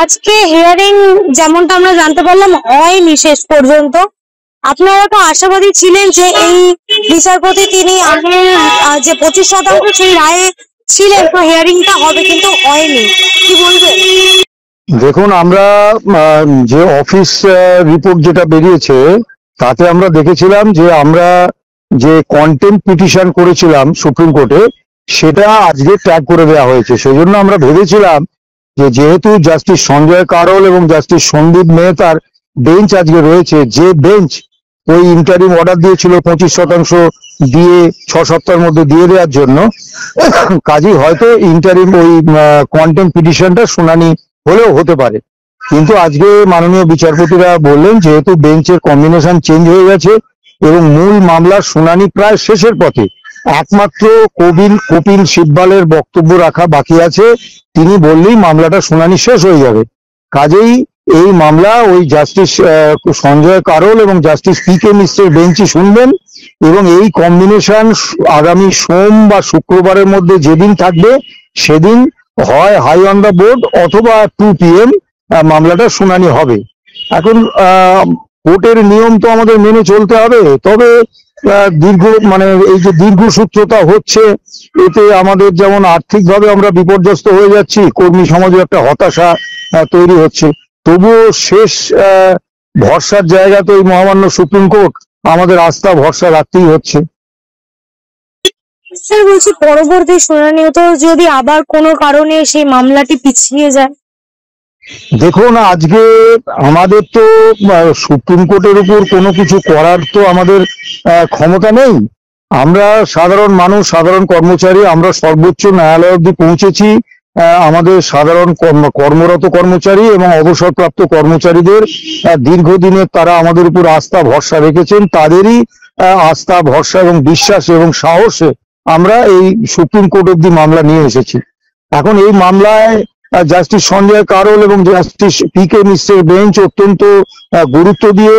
আজকে হিয়ারিং যেমনটা আমরা জানতে পারলাম হয়নি শেষ পর্যন্ত। আপনারা তো আশাবাদী ছিলেন যে এই বিচারপতি তিনি আগের যে 25% সেই রায়ে ছিলেন, তো হিয়ারিংটা হবে, কিন্তু হয়নি, কি বলবেন? দেখুন, আমরা যে অফিস রিপোর্ট যেটা বেরিয়েছে তাতে আমরা দেখেছিলাম যে আমরা যে কন্টেম্প পিটিশন করেছিলাম সুপ্রিম কোর্টে সেটা আজকে ট্যাগ করে দেওয়া হয়েছে। সেই জন্য আমরা ভেবেছিলাম যে যেহেতু জাস্টিস সঞ্জয় কারোল এবং জাস্টিস সন্দীপ মেহতার বেঞ্চ আজকে রয়েছে, যে বেঞ্চ ওই ইন্টারিম অর্ডার দিয়েছিল 25% দিয়ে 6 সপ্তাহের মধ্যে দিয়ে দেওয়ার জন্য, কাজেই হয়তো ইন্টারিম ওই কন্টেম্প পিটিশনটা শুনানি হলেও হতে পারে। কিন্তু আজকে মাননীয় বিচারপতিরা বললেন যেহেতু বেঞ্চের কম্বিনেশন চেঞ্জ হয়ে গেছে এবং মূল মামলার শুনানি প্রায় শেষের পথে, একমাত্র কপিল সিব্বালের বক্তব্য রাখা বাকি আছে, তিনি বললেই মামলাটা শুনানি শেষ হয়ে যাবে। কাজেই এই মামলা ওই জাস্টিস সঞ্জয় কারোল এবং জাস্টিস পি.কে. মিশ্রের বেঞ্চই শুনবেন এবং এই কম্বিনেশন আগামী সোম বা শুক্রবারের মধ্যে যেদিন থাকবে সেদিন হয় হাই অন দ্য বোর্ড অথবা 2 PM মামলাটা শুনানি হবে। এখন কোর্টের নিয়ম তো আমাদের মেনে চলতে হবে, তবে এই যে দীর্ঘসূত্রতা হচ্ছে এতে আমাদের যেমন আর্থিকভাবে আমরা বিপর্যস্ত হয়ে যাচ্ছি, কর্মী সমাজে একটা হতাশা তৈরি হচ্ছে, তবুও শেষ ভরসার জায়গা তো এই মহামান্য সুপ্রিম কোর্ট, আমাদের আস্থা ভরসা রাখতেই হচ্ছে। স্যার বলছি, পরবর্তী শুনানিতে যদি আবার কোনো কারণে সেই মামলাটি পিছিয়ে যায়? দেখুন, আজকে আমাদের তো সুপ্রিম কোর্টের উপর কোনো কিছু করার তো আমাদের ক্ষমতা নেই। আমরা সাধারণ মানুষ, সাধারণ কর্মচারী, আমরা সর্বোচ্চ ন্যায়ালয় অব্দি পৌঁছেছি। আমাদের সাধারণ কর্মরত কর্মচারী এবং অবসরপ্রাপ্ত কর্মচারীদের দীর্ঘদিনের তারা আমাদের উপর আস্থা ভরসা রেখেছেন, তাদেরই আস্থা ভরসা এবং বিশ্বাস এবং সাহসে আমরা এই সুপ্রিম কোর্ট অব্দি মামলা নিয়ে এসেছি। এখন এই মামলায় জাস্টিস সঞ্জয় কারোল এবং জাস্টিস পি.কে. মিশ্রের বেঞ্চ অত্যন্ত গুরুত্ব দিয়ে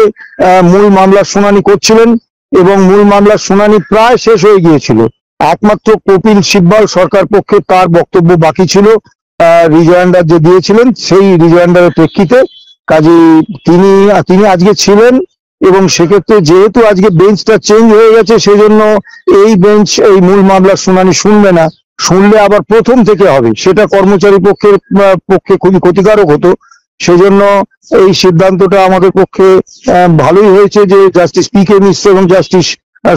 মূল মামলার শুনানি করছিলেন এবং মূল মামলার শুনানি প্রায় শেষ হয়ে গিয়েছিল। একমাত্র কপিল সিব্বাল সরকার পক্ষে তার বক্তব্য বাকি ছিল, রিজয়েন্ডার যে দিয়েছিলেন সেই রিজয়েন্ডারের প্রেক্ষিতে। কাজেই তিনি আজকে ছিলেন এবং সেক্ষেত্রে যেহেতু আজকে বেঞ্চটা চেঞ্জ হয়ে গেছে সেই জন্য এই বেঞ্চ এই মূল মামলার শুনানি শুনবে না। শুনলে আবার প্রথম থেকে হবে, সেটা কর্মচারী পক্ষে খুবই ক্ষতিকারক হতো। সেই জন্য এই সিদ্ধান্তটা আমাদের পক্ষে ভালোই হয়েছে যে জাস্টিস পি.কে. মিশ্র এবং জাস্টিস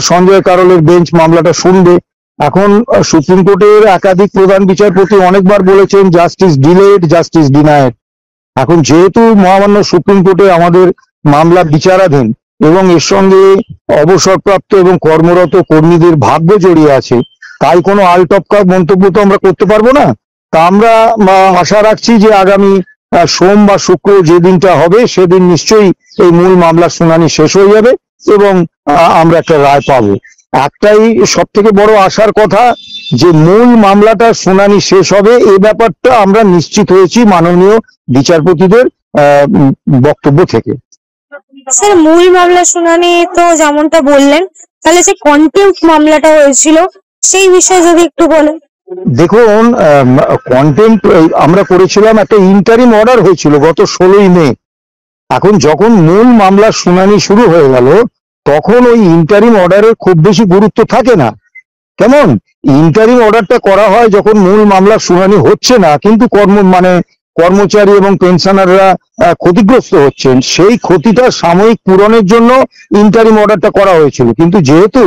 সঞ্জয় কারোলের বেঞ্চ মামলাটা শুনবে। এখন সুপ্রিম কোর্টের একাধিক প্রধান বিচারপতি অনেকবার বলেছেন জাস্টিস ডিলেড, জাস্টিস ডিনায়েড। এখন যেহেতু মহামান্য সুপ্রিম কোর্টে আমাদের মামলা বিচারাধীন এবং এর সঙ্গে অবসরপ্রাপ্ত এবং কর্মরত কর্মীদের ভাগ্য জড়িয়ে আছে, তাই কোনো আলটপকা মন্তব্য তো আমরা করতে পারবো না। তা আমরা আশা রাখছি যে আগামী সোম বা শুক্র যে দিনটা হবে সেদিন নিশ্চয়ই এই মূল মামলার শুনানি শেষ হয়ে যাবে এবং আমরা একটা রায় পাবো। একটাই সব থেকে বড় আশার কথা যে মূল মামলাটা শুনানি শেষ হবে, এই ব্যাপারটা আমরা নিশ্চিত হয়েছি মাননীয় বিচারপতিদের বক্তব্য থেকে। স্যার, মূল মামলা শুনানি তো যেমনটা বললেন, তাহলে যে কন্টেম্প মামলাটা হয়েছিল সেই বিষয়ে যদি একটু বলেন। দেখুন, কন্টেম্প আমরা করেছিলাম, একটা ইন্টারিম অর্ডার হয়েছিল গত 16ই মে। এখন যখন মূল মামলার শুনানি শুরু হয়ে গেল তখন ওই ইন্টারিম অর্ডারের খুব বেশি গুরুত্ব থাকে না। কেমন ইন্টারিম অর্ডারটা করা হয় যখন মূল মামলার শুনানি হচ্ছে না কিন্তু কর্মচারী এবং পেনশনাররা ক্ষতিগ্রস্ত হচ্ছেন, সেই ক্ষতিটা সাময়িক পূরণের জন্য ইন্টারিম অর্ডারটা করা হয়েছিল। কিন্তু যেহেতু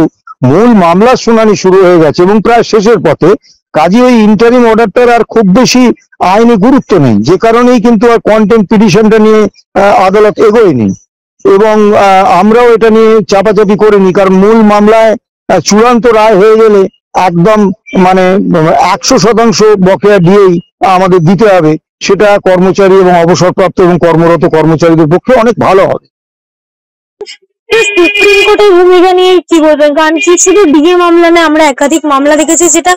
মূল মামলার শুনানি শুরু হয়ে গেছে এবং প্রায় শেষের পথে, কাজে ওই ইন্টারিম অর্ডারটার আর খুব বেশি আইনি গুরুত্ব নেই, যে কারণেই কিন্তু আর কন্টেম্প পিটিশনটা নিয়ে আদালত এগোয়নি এবং আমরাও এটা নিয়ে চাপাচাপি করিনি। কারণ মূল মামলায় চূড়ান্ত রায় হয়ে গেলে একদম 100% বকেয়া দিয়েই আমাদের দিতে হবে, সেটা কর্মচারী এবং অবসরপ্রাপ্ত এবং কর্মরত কর্মচারীদের পক্ষে অনেক ভালো হবে। সুপ্রিম কোর্টের ভূমিকা নিয়ে কি বলবেন? কারণ কি শুধু ডিএ মামলা না, আমরা একাধিক মামলা দেখেছি যেটা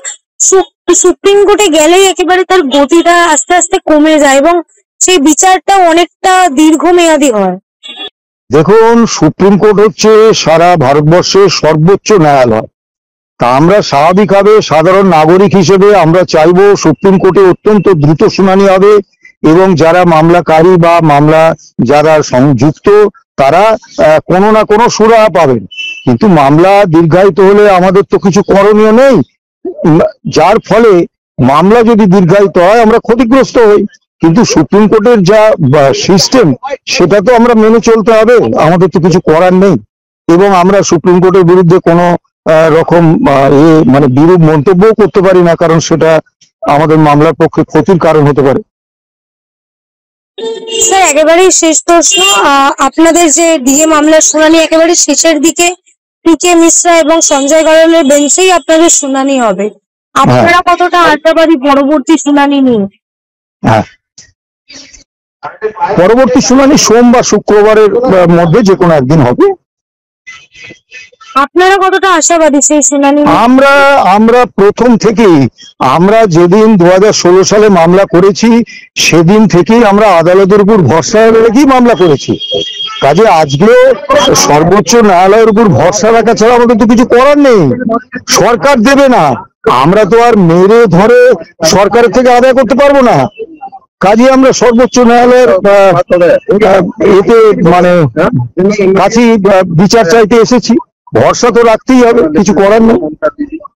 সুপ্রিম কোর্টে গেলেই একেবারে তার গতিটা আস্তে আস্তে কমে যায় এবং সেই বিচারটা অনেকটা দীর্ঘমেয়াদী হয়। দেখুন, সুপ্রিম কোর্ট হচ্ছে সারা ভারতবর্ষের সর্বোচ্চ ন্যায়ালয়। তা আমরা স্বাভাবিকভাবে সাধারণ নাগরিক হিসেবে আমরা চাইবো সুপ্রিম কোর্টে অত্যন্ত দ্রুত শুনানি হবে এবং যারা মামলাকারী বা মামলা যারা সংযুক্ত তারা কোনো না কোনো সুরাহা পাবেন। কিন্তু মামলা দীর্ঘায়িত হলে আমাদের তো কিছু করণীয় নেই, যার ফলে মামলা যদি দীর্ঘায়িত হয় আমরা ক্ষতিগ্রস্ত হই। কিন্তু সুপ্রিম কোর্টের যা সিস্টেম সেটা তো আমরা মেনে চলতে হবে, আমাদের তো কিছু করার নেই। এবং আমরা সুপ্রিম কোর্টের বিরুদ্ধে কোনো রকম মানে বিরূপ মন্তব্যও করতে পারি না, কারণ সেটা আমাদের মামলার পক্ষে ক্ষতির কারণ হতে পারে। স্যার একেবারেই শেষ প্রশ্ন, আপনাদের যে ডিএ মামলার শুনানি একেবারে শেষের দিকে পি.কে. মিশ্রা এবং সঞ্জয় গরলের বেঞ্চেই আপনাদের শুনানি হবে, আপনারা কতটা আশাবাদী পরবর্তী শুনানি নিয়ে? হ্যাঁ, পরবর্তী শুনানি সোম বা শুক্রবারের মধ্যে যে কোনো একদিন হবে। আপনারা কতটা আশাবাদী সেই শুনানি? আমরা প্রথম থেকেই, আমরা যেদিন 2016 সালে মামলা করেছি সেদিন থেকেই আমরা আদালতের উপর ভরসা রেখেই মামলা করেছি। কাজে আজকেও সর্বোচ্চ ন্যায়ালয়ের উপর ভরসা রাখা ছাড়া আমাদের তো কিছু করার নেই। সরকার দেবে না, আমরা তো আর মেরে ধরে সরকারের থেকে আদায় করতে পারবো না। কাজে আমরা সর্বোচ্চ ন্যায়ালয়ের এতে মানে কাছে বিচার চাইতে এসেছি। ভরসা তো রাখতেই হবে, কিছু করার নেই।